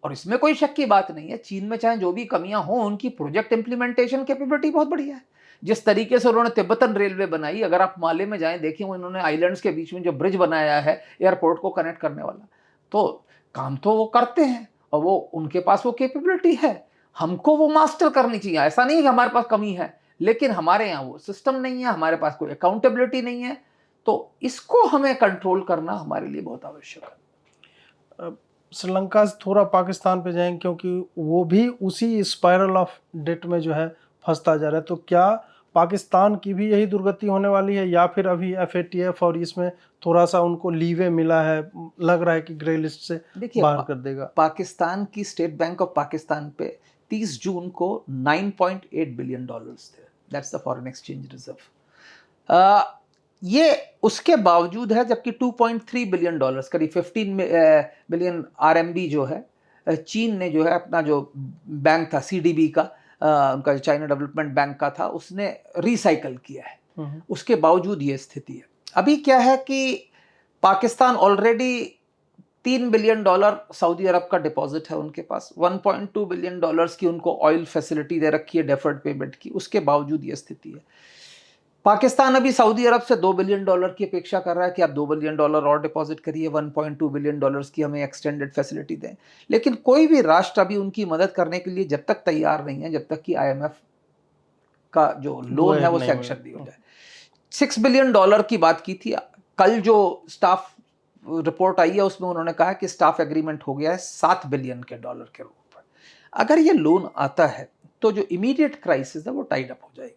और इसमें कोई शक की बात नहीं है। चीन में चाहे जो भी कमियां हो, उनकी प्रोजेक्ट इंप्लीमेंटेशन कैपेबिलिटी बहुत बढ़िया है। जिस तरीके से उन्होंने तिब्बतन रेलवे बनाई, अगर आप माले में जाएं, देखिए उन्होंने आइलैंड्स के बीच में जो ब्रिज बनाया है एयरपोर्ट को कनेक्ट करने वाला, तो काम तो वो करते हैं और वो उनके पास वो कैपेबिलिटी है। हमको वो मास्टर करनी चाहिए। ऐसा नहीं कि हमारे पास कमी है, लेकिन हमारे यहाँ वो सिस्टम नहीं है, हमारे पास कोई अकाउंटेबिलिटी नहीं है। तो इसको हमें कंट्रोल करना हमारे लिए बहुत आवश्यक है। श्रीलंका से थोड़ा पाकिस्तान पे जाएंगे, क्योंकि वो भी उसी स्पाइरल ऑफ डेट में जो है फंसता जा रहा है। तो क्या पाकिस्तान की भी यही दुर्गति होने वाली है, या फिर अभी FATF और इसमें थोड़ा सा उनको लीवे मिला है, लग रहा है कि ग्रे लिस्ट से बाहर कर देगा? पाकिस्तान की स्टेट बैंक ऑफ पाकिस्तान पे 30 जून को 9.8 बिलियन डॉलर्स थे। That's the foreign exchange reserve. ये उसके बावजूद है, जबकि 2.3 बिलियन डॉलर्स, करीब 15 बिलियन RMB जो है, चीन ने जो है अपना जो बैंक था CDB का, उनका चाइना डेवलपमेंट बैंक का था, उसने रिसाइकल किया है। उसके बावजूद ये स्थिति है। अभी क्या है कि Pakistan already 3 billion dollar Saudi Arab का डिपॉजिट है उनके पास, 1.2 बिलियन डॉलर्स की उनको ऑयल फैसिलिटी दे रखी है डेफर्ड पेमेंट की। उसके बावजूद ये स्थिति है। पाकिस्तान अभी सऊदी अरब से 2 बिलियन डॉलर की अपेक्षा कर रहा है कि आप 2 बिलियन डॉलर और डिपॉजिट करिए, 1.2 बिलियन डॉलर्स की हमें एक्सटेंडेड फैसिलिटी दें। लेकिन कोई भी राष्ट्र अभी उनकी मदद करने के लिए जब तक तैयार नहीं है, जब तक कि IMF का जो लोन है वो सैंक्शन नहीं हो जाए। 6 बिलियन डॉलर की बात की थी। कल जो स्टाफ रिपोर्ट आई है उसमें उन्होंने कहा कि स्टाफ एग्रीमेंट हो गया है 7 बिलियन के डॉलर के रूप में। अगर ये लोन आता है तो जो इमीडिएट क्राइसिस है वो टाइड अप हो जाएगी।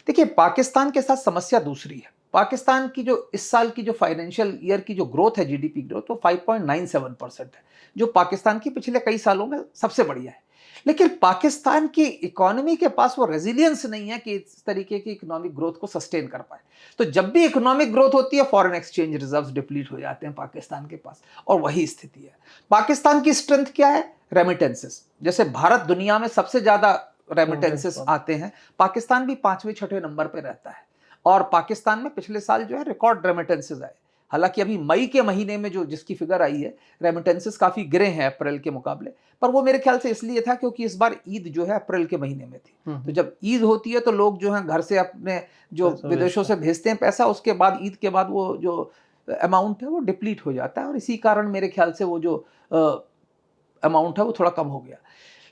देखिए, पाकिस्तान के साथ समस्या दूसरी है। पाकिस्तान की जो इस साल की जो फाइनेंशियल ईयर की जो ग्रोथ है, GDP ग्रोथ, वो 5.97% है, जो पाकिस्तान की पिछले कई सालों में सबसे बढ़िया है। लेकिन पाकिस्तान की इकोनॉमी के पास वो रेजिलियंस नहीं है कि इस तरीके की इकोनॉमिक ग्रोथ को सस्टेन कर पाए। तो जब भी इकोनॉमिक ग्रोथ होती है, फॉरेन एक्सचेंज रिजर्व्स डिप्लीट हो जाते हैं पाकिस्तान के पास, और वही स्थिति है। पाकिस्तान की स्ट्रेंथ क्या है? रेमिटेंसेस। जैसे भारत दुनिया में सबसे ज्यादा रेमिटेंसेस आते हैं, पाकिस्तान भी 5वें-6वें नंबर पे रहता है। और पाकिस्तान में पिछले साल जो है रिकॉर्ड रेमिटेंसेस आए। हालांकि अभी मई के महीने में जो जिसकी फिगर आई है, रेमिटेंसेस काफी गिरे हैं अप्रैल के मुकाबले, पर वो मेरे ख्याल से इसलिए था क्योंकि इस बार ईद जो है अप्रैल के महीने में थी। तो जब ईद होती है तो लोग जो है घर से अपने जो विदेशों से भेजते हैं पैसा, उसके बाद ईद के बाद वो जो अमाउंट है वो डिप्लीट हो जाता है, और इसी कारण मेरे ख्याल से वो जो अमाउंट है वो थोड़ा कम हो गया।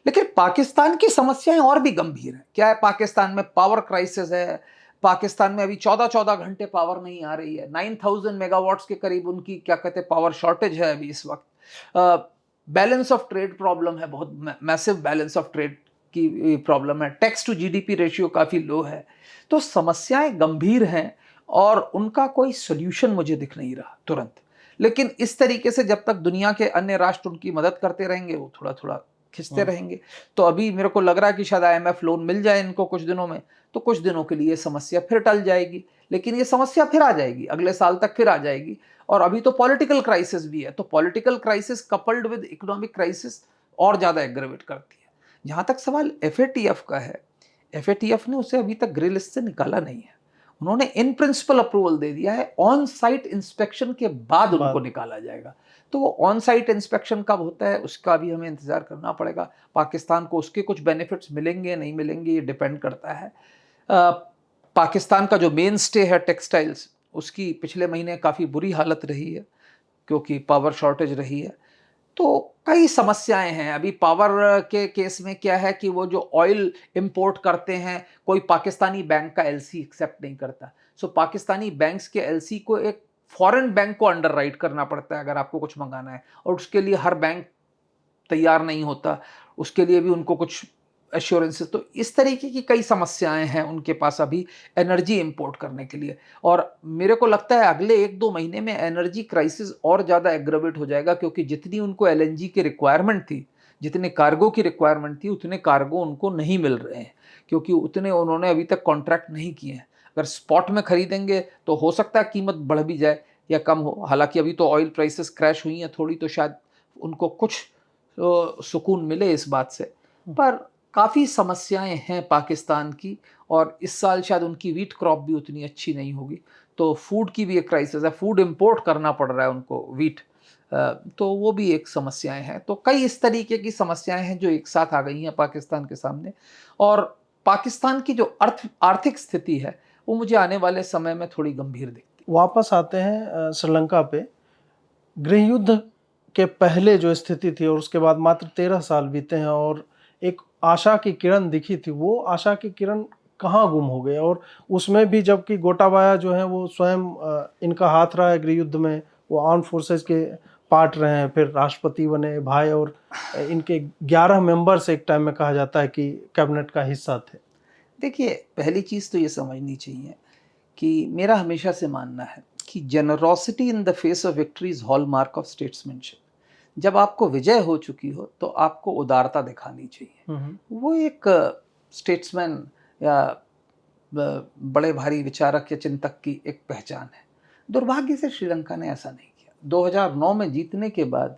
लेकिन पाकिस्तान की समस्याएं और भी गंभीर हैं। क्या है? पाकिस्तान में पावर क्राइसिस है। पाकिस्तान में अभी 14-14 घंटे पावर नहीं आ रही है। 9000 मेगावाट्स के करीब उनकी क्या कहते हैं पावर शॉर्टेज है अभी इस वक्त। बैलेंस ऑफ ट्रेड प्रॉब्लम है, बहुत मैसिव बैलेंस ऑफ ट्रेड की प्रॉब्लम है। टैक्स टू जीडीपी रेशियो काफी लो है। तो समस्याएं गंभीर हैं और उनका कोई सोल्यूशन मुझे दिख नहीं रहा तुरंत। लेकिन इस तरीके से जब तक दुनिया के अन्य राष्ट्र उनकी मदद करते रहेंगे, वो थोड़ा थोड़ा खिंचते रहेंगे। तो अभी मेरे को लग रहा है कि शायद आईएमएफ लोन मिल जाए इनको कुछ दिनों में, तो कुछ दिनों के लिए समस्या फिर टल जाएगी। लेकिन ये समस्या फिर आ जाएगी, अगले साल तक फिर आ जाएगी। और अभी तो पॉलिटिकल क्राइसिस भी है, तो political crisis coupled with economic crisis और ज्यादा एग्रेवेट करती है। जहां तक सवाल एफएटीएफ का है, एफएटीएफ ने उसे अभी तक ग्रे लिस्ट से निकाला नहीं है। उन्होंने इन प्रिंसिपल अप्रूवल दे दिया है, ऑन साइट इंस्पेक्शन के बाद उनको निकाला जाएगा। तो वो ऑन साइट इंस्पेक्शन कब होता है उसका भी हमें इंतजार करना पड़ेगा। पाकिस्तान को उसके कुछ बेनिफिट्स मिलेंगे नहीं मिलेंगे, ये डिपेंड करता है। पाकिस्तान का जो मेन स्टे है टेक्सटाइल्स, उसकी पिछले महीने काफ़ी बुरी हालत रही है क्योंकि पावर शॉर्टेज रही है। तो कई समस्याएं हैं। अभी पावर के केस में क्या है कि वो जो ऑयल इंपोर्ट करते हैं, कोई पाकिस्तानी बैंक का एलसी एक्सेप्ट नहीं करता। सो पाकिस्तानी बैंक्स के एलसी को एक फॉरेन बैंक को अंडरराइट करना पड़ता है अगर आपको कुछ मंगाना है, और उसके लिए हर बैंक तैयार नहीं होता। उसके लिए भी उनको कुछ एश्योरेंसेस, तो इस तरीके की कई समस्याएं हैं उनके पास अभी एनर्जी इंपोर्ट करने के लिए। और मेरे को लगता है अगले 1-2 महीने में एनर्जी क्राइसिस और ज़्यादा एग्रेवेट हो जाएगा, क्योंकि जितनी उनको एलएनजी की रिक्वायरमेंट थी, जितने कार्गो की रिक्वायरमेंट थी, उतने कार्गो उनको नहीं मिल रहे हैं, क्योंकि उतने उन्होंने अभी तक कॉन्ट्रैक्ट नहीं किए हैं। अगर स्पॉट में खरीदेंगे तो हो सकता है कीमत बढ़ भी जाए या कम हो। हालांकि अभी तो ऑयल प्राइसेस क्रैश हुई हैं थोड़ी, तो शायद उनको कुछ सुकून मिले इस बात से। पर काफ़ी समस्याएं हैं पाकिस्तान की, और इस साल शायद उनकी वीट क्रॉप भी उतनी अच्छी नहीं होगी, तो फूड की भी एक क्राइसिस है। फूड इंपोर्ट करना पड़ रहा है उनको, वीट, तो वो भी एक समस्याएं हैं। तो कई इस तरीके की समस्याएं हैं जो एक साथ आ गई हैं पाकिस्तान के सामने। और पाकिस्तान की जो आर्थिक स्थिति है वो मुझे आने वाले समय में थोड़ी गंभीर दिखती है। वापस आते हैं श्रीलंका पे। गृह युद्ध के पहले जो स्थिति थी और उसके बाद मात्र 13 साल बीते हैं और एक आशा की किरण दिखी थी, वो आशा की किरण कहाँ गुम हो गई? और उसमें भी जबकि गोटाबाया जो है वो स्वयं इनका हाथ रहा है गृह युद्ध में, वो आर्म फोर्सेस के पार्ट रहे हैं, फिर राष्ट्रपति बने भाई, और इनके 11 मेंबर्स एक टाइम में कहा जाता है कि कैबिनेट का हिस्सा थे। देखिए, पहली चीज़ तो ये समझनी चाहिए कि मेरा हमेशा से मानना है कि generosity in the face of victory is hallmark of statesmanship. जब आपको विजय हो चुकी हो तो आपको उदारता दिखानी चाहिए। वो एक स्टेट्समैन या बड़े भारी विचारक या चिंतक की एक पहचान है। दुर्भाग्य से श्रीलंका ने ऐसा नहीं किया। 2009 में जीतने के बाद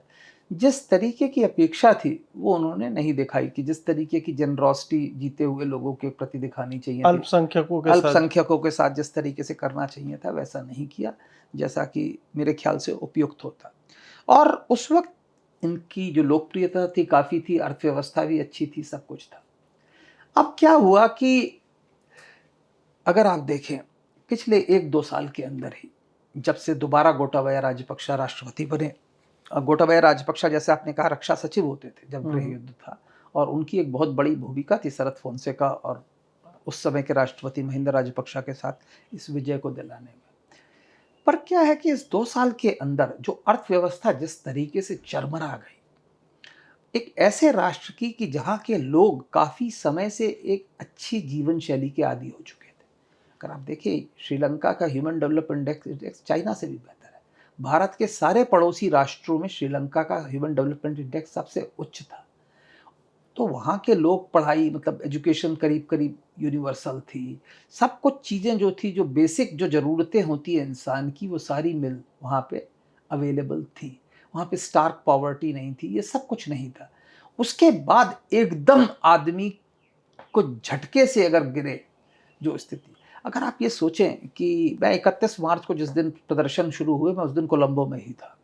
जिस तरीके की अपेक्षा थी वो उन्होंने नहीं दिखाई, कि जिस तरीके की जनरोसिटी जीते हुए लोगों के प्रति दिखानी चाहिए, अल्पसंख्यकों के साथ जिस तरीके से करना चाहिए था वैसा नहीं किया, जैसा कि मेरे ख्याल से उपयुक्त होता। और उस वक्त इनकी जो लोकप्रियता थी काफ़ी थी, अर्थव्यवस्था भी अच्छी थी, सब कुछ था। अब क्या हुआ कि अगर आप देखें पिछले 1-2 साल के अंदर ही, जब से दोबारा गोटाबाया राजपक्षा राष्ट्रपति बने, गोटाबाया राजपक्षा जैसे आपने कहा रक्षा सचिव होते थे जब गृह युद्ध था, और उनकी एक बहुत बड़ी भूमिका थी शरद फोंसेका और उस समय के राष्ट्रपति महिंदा राजपक्षा के साथ इस विजय को दिलाने में। पर क्या है कि इस 2 साल के अंदर जो अर्थव्यवस्था जिस तरीके से चरमरा गई, एक ऐसे राष्ट्र की कि जहाँ के लोग काफ़ी समय से एक अच्छी जीवन शैली के आदी हो चुके थे। अगर आप देखिए श्रीलंका का ह्यूमन डेवलपमेंट इंडेक्स चाइना से भी बेहतर है। भारत के सारे पड़ोसी राष्ट्रों में श्रीलंका का ह्यूमन डेवलपमेंट इंडेक्स सबसे उच्च था। तो वहाँ के लोग पढ़ाई मतलब एजुकेशन करीब करीब यूनिवर्सल थी। सब कुछ चीज़ें जो थी, जो बेसिक जो ज़रूरतें होती हैं इंसान की, वो सारी मिल वहाँ पे अवेलेबल थी। वहाँ पे स्टार्क पॉवर्टी नहीं थी, ये सब कुछ नहीं था। उसके बाद एकदम आदमी को झटके से अगर गिरे जो स्थिति, अगर आप ये सोचें कि मैं 31 मार्च को जिस दिन प्रदर्शन शुरू हुए, मैं उस दिन कोलंबो में ही था।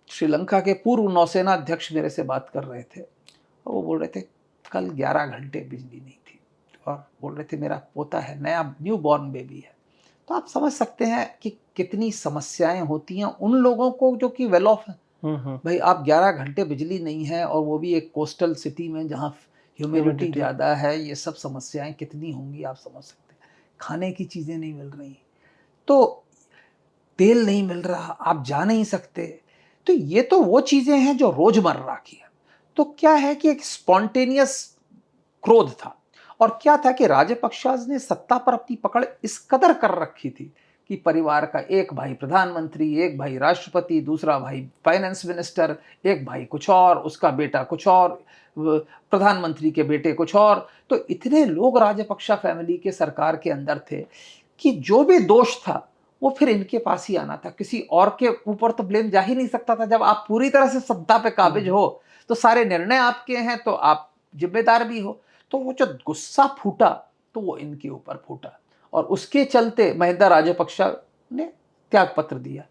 श्रीलंका के पूर्व नौसेना अध्यक्ष मेरे से बात कर रहे थे और वो बोल रहे थे कल 11 घंटे बिजली नहीं थी, और बोल रहे थे मेरा पोता है, नया न्यू बॉर्न बेबी है। तो आप समझ सकते हैं कि कितनी समस्याएं होती हैं उन लोगों को जो कि वेल ऑफ है। भाई आप 11 घंटे बिजली नहीं है, और वो भी एक कोस्टल सिटी में जहाँ ह्यूमिडिटी ज़्यादा है, ये सब समस्याएं कितनी होंगी आप समझ सकते हैं। खाने की चीज़ें नहीं मिल रही, तो तेल नहीं मिल रहा, आप जा नहीं सकते। तो ये तो वो चीज़ें हैं जो रोज़मर्रा की है। तो क्या है कि एक स्पॉन्टेनियस क्रोध था, और क्या था कि राजपक्षाज ने सत्ता पर अपनी पकड़ इस कदर कर रखी थी कि परिवार का एक भाई प्रधानमंत्री, एक भाई राष्ट्रपति, दूसरा भाई फाइनेंस मिनिस्टर, एक भाई कुछ और, उसका बेटा कुछ और, प्रधानमंत्री के बेटे कुछ और। तो इतने लोग राजपक्षा फैमिली के सरकार के अंदर थे कि जो भी दोष था वो फिर इनके पास ही आना था, किसी और के ऊपर तो ब्लेम जा ही नहीं सकता था। जब आप पूरी तरह से सत्ता पे काबिज हो तो सारे निर्णय आपके हैं, तो आप जिम्मेदार भी हो। तो वो जो गुस्सा फूटा तो वो इनके ऊपर फूटा, और उसके चलते महिंदा राजपक्षा ने त्याग पत्र दिया।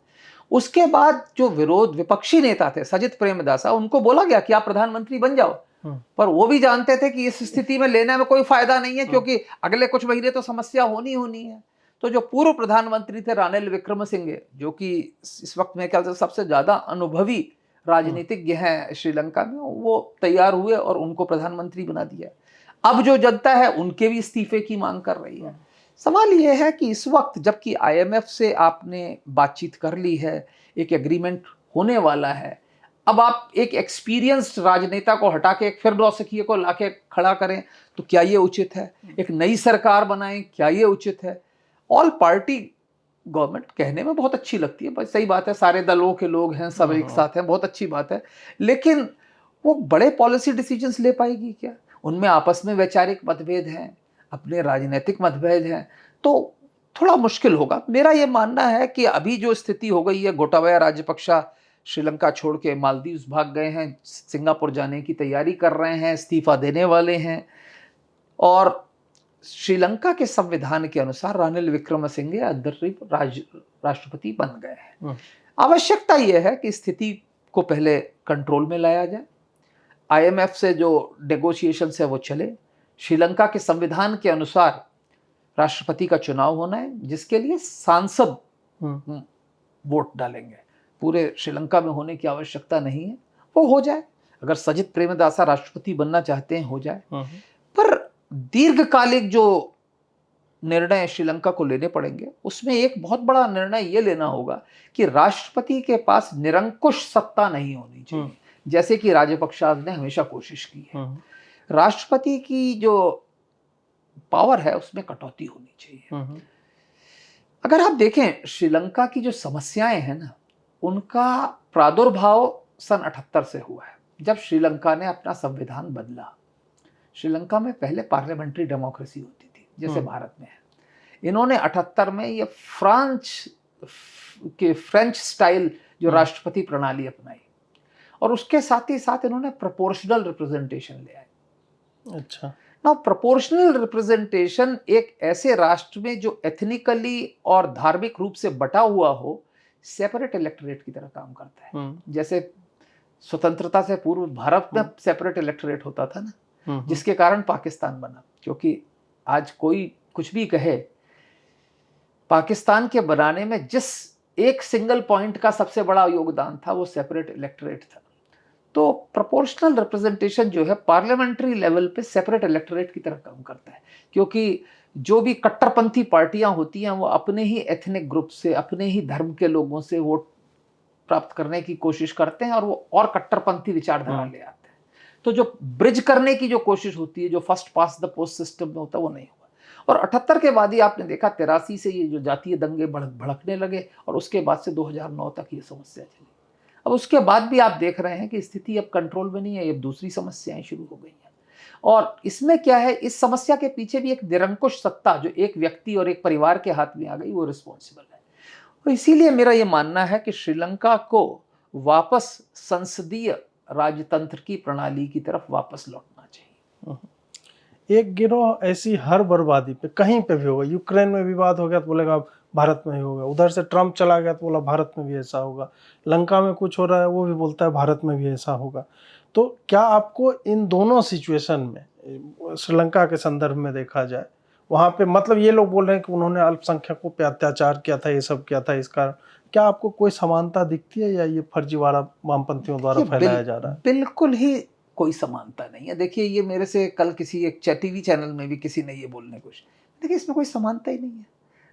उसके बाद जो विरोध विपक्षी नेता थे सजित प्रेमदासा, उनको बोला गया कि आप प्रधानमंत्री बन जाओ, पर वो भी जानते थे कि इस स्थिति में लेने में कोई फायदा नहीं है, क्योंकि अगले कुछ महीने तो समस्या होनी है। तो जो पूर्व प्रधानमंत्री थे रानिल विक्रमसिंघे, जो कि इस वक्त मेरे ख्याल से सबसे ज्यादा अनुभवी राजनीतिज्ञ हैं श्रीलंका में, वो तैयार हुए और उनको प्रधानमंत्री बना दिया। अब जो जनता है उनके भी इस्तीफे की मांग कर रही है। सवाल यह है कि इस वक्त जबकि आईएमएफ से आपने बातचीत कर ली है, एक एग्रीमेंट होने वाला है, अब आप एक एक्सपीरियंस्ड राजनेता को हटा के एक फिर नौसिखिए को लाके खड़ा करें, तो क्या ये उचित है? एक नई सरकार बनाएं, क्या ये उचित है? ऑल पार्टी गवर्नमेंट कहने में बहुत अच्छी लगती है, सही बात है, सारे दलों के लोग हैं, सब एक साथ हैं, बहुत अच्छी बात है, लेकिन वो बड़े पॉलिसी डिसीजंस ले पाएगी क्या? उनमें आपस में वैचारिक मतभेद हैं, अपने राजनीतिक मतभेद हैं, तो थोड़ा मुश्किल होगा। मेरा ये मानना है कि अभी जो स्थिति हो गई है, गोटाबाया राजपक्षा श्रीलंका छोड़ के मालदीव्स भाग गए हैं, सिंगापुर जाने की तैयारी कर रहे हैं, इस्तीफा देने वाले हैं, और श्रीलंका के संविधान के अनुसार रानिल विक्रमसिंघे राष्ट्रपति बन गए हैं। आवश्यकता यह है कि स्थिति को पहले कंट्रोल में लाया जाए, आईएमएफ से जो नेगोशिएशन है वो चले, श्रीलंका के संविधान के अनुसार राष्ट्रपति का चुनाव होना है, जिसके लिए सांसद वोट डालेंगे। पूरे श्रीलंका में होने की आवश्यकता नहीं है, वो हो जाए। अगर सजित प्रेमदासा राष्ट्रपति बनना चाहते हैं हो जाए, पर दीर्घकालिक जो निर्णय श्रीलंका को लेने पड़ेंगे, उसमें एक बहुत बड़ा निर्णय ये लेना होगा कि राष्ट्रपति के पास निरंकुश सत्ता नहीं होनी चाहिए, जैसे कि राजपक्षाज ने हमेशा कोशिश की है। राष्ट्रपति की जो पावर है उसमें कटौती होनी चाहिए। अगर आप देखें श्रीलंका की जो समस्याएं हैं ना, उनका प्रादुर्भाव सन 78 से हुआ है, जब श्रीलंका ने अपना संविधान बदला। श्रीलंका में पहले पार्लियामेंट्री डेमोक्रेसी होती थी जैसे भारत में है। इन्होंने 78 में ये फ्रेंच स्टाइल जो राष्ट्रपति प्रणाली अपनाई, और उसके साथ ही साथ इन्होंने प्रोपोर्शनल रिप्रेजेंटेशन ले आए। अच्छा, ना प्रोपोर्शनल रिप्रेजेंटेशन एक ऐसे राष्ट्र में जो एथनिकली और धार्मिक रूप से बटा हुआ हो, सेपरेट इलेक्टोरेट की तरह काम करता है। जैसे स्वतंत्रता से पूर्व भारत में सेपरेट इलेक्टोरेट होता था ना, जिसके कारण पाकिस्तान बना। क्योंकि आज कोई कुछ भी कहे, पाकिस्तान के बनाने में जिस एक सिंगल पॉइंट का सबसे बड़ा योगदान था वो सेपरेट इलेक्टोरेट था। तो प्रोपोर्शनल रिप्रेजेंटेशन जो है पार्लियामेंट्री लेवल पे सेपरेट इलेक्टोरेट की तरह काम करता है, क्योंकि जो भी कट्टरपंथी पार्टियां होती हैं वो अपने ही एथनिक ग्रुप से, अपने ही धर्म के लोगों से वोट प्राप्त करने की कोशिश करते हैं, और वो और कट्टरपंथी विचारधारा ले आते हैं। तो जो ब्रिज करने की जो कोशिश होती है, जो first pass the post system में होता है, वो नहीं हुआ। और 78 के बाद ही आपने देखा 83 से ये जो जातीय दंगे भड़कने लगे, और उसके बाद से 2009 तक ये समस्या चली। अब उसके बाद भी आप देख रहे हैं कि स्थिति अब कंट्रोल में नहीं है, अब दूसरी समस्याएं शुरू हो गई हैं। और इसमें क्या है, इस समस्या के पीछे भी एक निरंकुश सत्ता जो एक व्यक्ति और एक परिवार के हाथ में आ गई, वो रिस्पॉन्सिबल है। तो इसीलिए मेरा ये मानना है कि श्रीलंका को वापस संसदीय राजतंत्र की प्रणाली की तरफ वापस लौटना चाहिए। एक गिरोह ऐसी हर बर्बादी पे कहीं पे भी होगा, यूक्रेन में विवाद हो गया तो बोलेगा भारत में ही होगा, उधर से ट्रम्प चला गया तो बोला भारत में भी ऐसा होगा, लंका में कुछ हो रहा है वो भी बोलता है भारत में भी ऐसा होगा। तो क्या आपको इन दोनों सिचुएशन में, श्रीलंका के संदर्भ में देखा जाए, वहाँ पे मतलब ये लोग बोल रहे हैं कि उन्होंने अल्पसंख्यकों पे अत्याचार किया था, ये सब किया था, इस कारण क्या आपको कोई समानता दिखती है या ये फर्जीवाड़ा वामपंथियों द्वारा फैलाया जा रहा है? बिल्कुल ही कोई समानता नहीं है। देखिए, ये मेरे से कल किसी एक टीवी चैनल में भी किसी ने ये बोलने कुछ, देखिए इसमें कोई समानता ही नहीं है।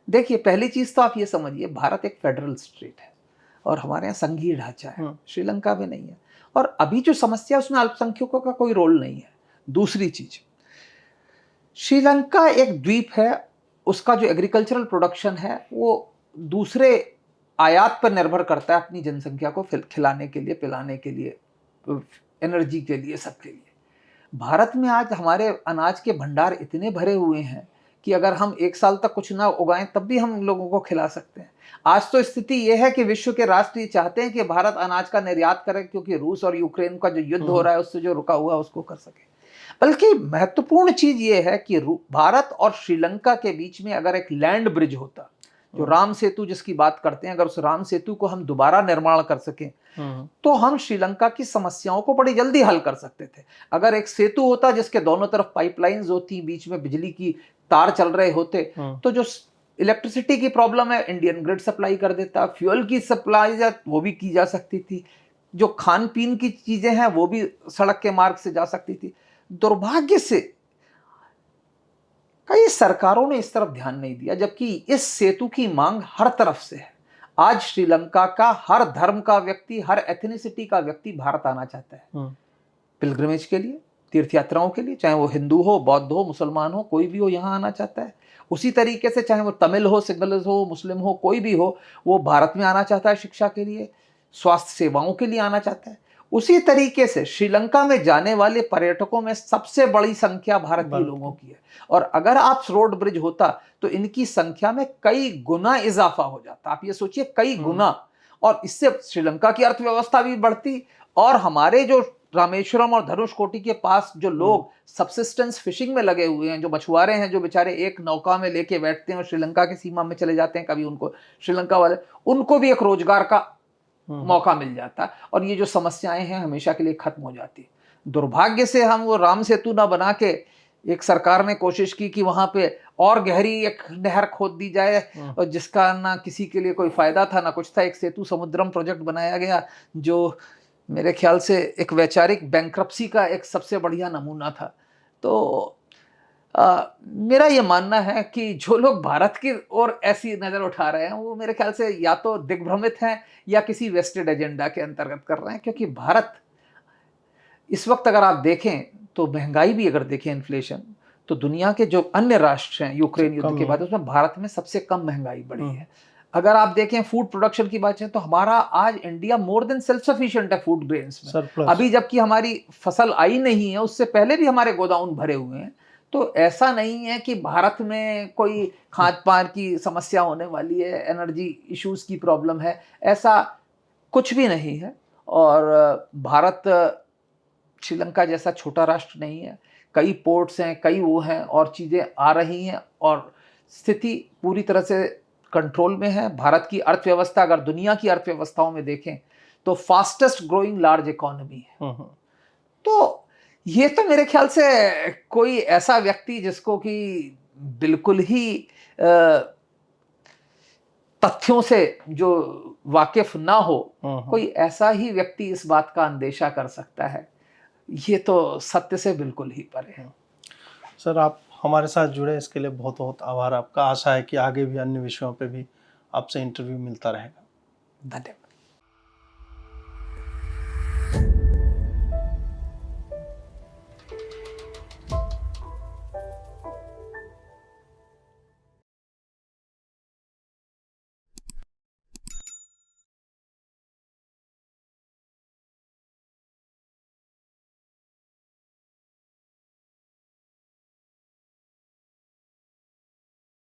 देखिए, पहली चीज तो आप ये समझिए, भारत एक फेडरल स्टेट है और हमारे यहाँ संघीय ढांचा है, श्रीलंका में नहीं है। और अभी जो समस्या है उसमें अल्पसंख्यकों का कोई रोल नहीं है। दूसरी चीज, श्रीलंका एक द्वीप है, उसका जो एग्रीकल्चरल प्रोडक्शन है वो दूसरे आयात पर निर्भर करता है अपनी जनसंख्या को खिलाने के लिए, पिलाने के लिए, एनर्जी के लिए, सबके लिए। भारत में आज हमारे अनाज के भंडार इतने भरे हुए हैं कि अगर हम एक साल तक कुछ ना उगाएं तब भी हम लोगों को खिला सकते हैं। आज तो स्थिति यह है कि विश्व के राष्ट्र ये चाहते हैं कि भारत अनाज का निर्यात करे, क्योंकि रूस और यूक्रेन का जो युद्ध हो रहा है उससे जो रुका हुआ उसको कर सके। बल्कि महत्वपूर्ण चीज ये है कि भारत और श्रीलंका के बीच में अगर एक लैंड ब्रिज होता, जो राम सेतु जिसकी बात करते हैं, अगर उस राम सेतु को हम दोबारा निर्माण कर सकें तो हम श्रीलंका की समस्याओं को बड़ी जल्दी हल कर सकते थे। अगर एक सेतु होता जिसके दोनों तरफ पाइपलाइंस होती, बीच में बिजली की तार चल रहे होते, तो जो इलेक्ट्रिसिटी की प्रॉब्लम है इंडियन ग्रिड सप्लाई कर देता, फ्यूल की सप्लाई वो भी की जा सकती थी, जो खान पीन की चीजें हैं वो भी सड़क के मार्ग से जा सकती थी। दुर्भाग्य से कई सरकारों ने इस तरफ ध्यान नहीं दिया, जबकि इस सेतु की मांग हर तरफ से है। आज श्रीलंका का हर धर्म का व्यक्ति, हर एथनिसिटी का व्यक्ति भारत आना चाहता है पिलग्रिमेज के लिए, तीर्थ यात्राओं के लिए, चाहे वो हिंदू हो, बौद्ध हो, मुसलमान हो, कोई भी हो यहां आना चाहता है। उसी तरीके से चाहे वो तमिल हो, सिंगल हो, मुस्लिम हो, कोई भी हो, वो भारत में आना चाहता है शिक्षा के लिए, स्वास्थ्य सेवाओं के लिए आना चाहता है। उसी तरीके से श्रीलंका में जाने वाले पर्यटकों में सबसे बड़ी संख्या भारतीय लोगों की है। और अगर आप रोड ब्रिज होता तो इनकी संख्या में कई गुना इजाफा हो जाता। आप ये सोचिए, कई गुना। और इससे श्रीलंका की अर्थव्यवस्था भी बढ़ती, और हमारे जो रामेश्वरम और धनुषकोटी के पास जो लोग सबसिस्टेंस फिशिंग में लगे हुए हैं, जो मछुआरे हैं, जो बेचारे एक नौका में लेके बैठते हैं और श्रीलंका की सीमा में चले जाते हैं, कभी उनको श्रीलंका वाले, उनको भी एक रोजगार का मौका मिल जाता, और ये जो समस्याएं हैं हमेशा के लिए खत्म हो जाती। दुर्भाग्य से हम वो राम सेतु ना बना के, एक सरकार ने कोशिश की कि वहां पे और गहरी एक नहर खोद दी जाए, और जिसका ना किसी के लिए कोई फायदा था ना कुछ था। एक सेतु समुद्रम प्रोजेक्ट बनाया गया जो मेरे ख्याल से एक वैचारिक बैंक्रप्सी का एक सबसे बढ़िया नमूना था। तो मेरा ये मानना है कि जो लोग भारत की ओर ऐसी नज़र उठा रहे हैं वो मेरे ख्याल से या तो दिग्भ्रमित हैं या किसी वेस्टेड एजेंडा के अंतर्गत कर रहे हैं। क्योंकि भारत इस वक्त अगर आप देखें तो महंगाई भी अगर देखें, इन्फ्लेशन, तो दुनिया के जो अन्य राष्ट्र हैं यूक्रेन युद्ध के बाद, उसमें भारत में सबसे कम महंगाई बढ़ी है। अगर आप देखें फूड प्रोडक्शन की बात है तो हमारा आज India more than self sufficient है फूड ग्रेन्स में। अभी जबकि हमारी फसल आई नहीं है, उससे पहले भी हमारे गोदाउन भरे हुए हैं। तो ऐसा नहीं है कि भारत में कोई खाद्य पान की समस्या होने वाली है, एनर्जी इश्यूज की प्रॉब्लम है, ऐसा कुछ भी नहीं है। और भारत श्रीलंका जैसा छोटा राष्ट्र नहीं है, कई पोर्ट्स हैं, कई वो हैं, और चीज़ें आ रही हैं, और स्थिति पूरी तरह से कंट्रोल में है। भारत की अर्थव्यवस्था अगर दुनिया की अर्थव्यवस्थाओं में देखें तो फास्टेस्ट ग्रोइंग लार्ज इकोनॉमी है। तो ये तो मेरे ख्याल से कोई ऐसा व्यक्ति जिसको कि बिल्कुल ही तथ्यों से जो वाकिफ ना हो, कोई ऐसा ही व्यक्ति इस बात का अंदेशा कर सकता है। ये तो सत्य से बिल्कुल ही परे है। सर, आप हमारे साथ जुड़े इसके लिए बहुत बहुत आभार आपका। आशा है कि आगे भी अन्य विषयों पे भी आपसे इंटरव्यू मिलता रहेगा। धन्यवाद।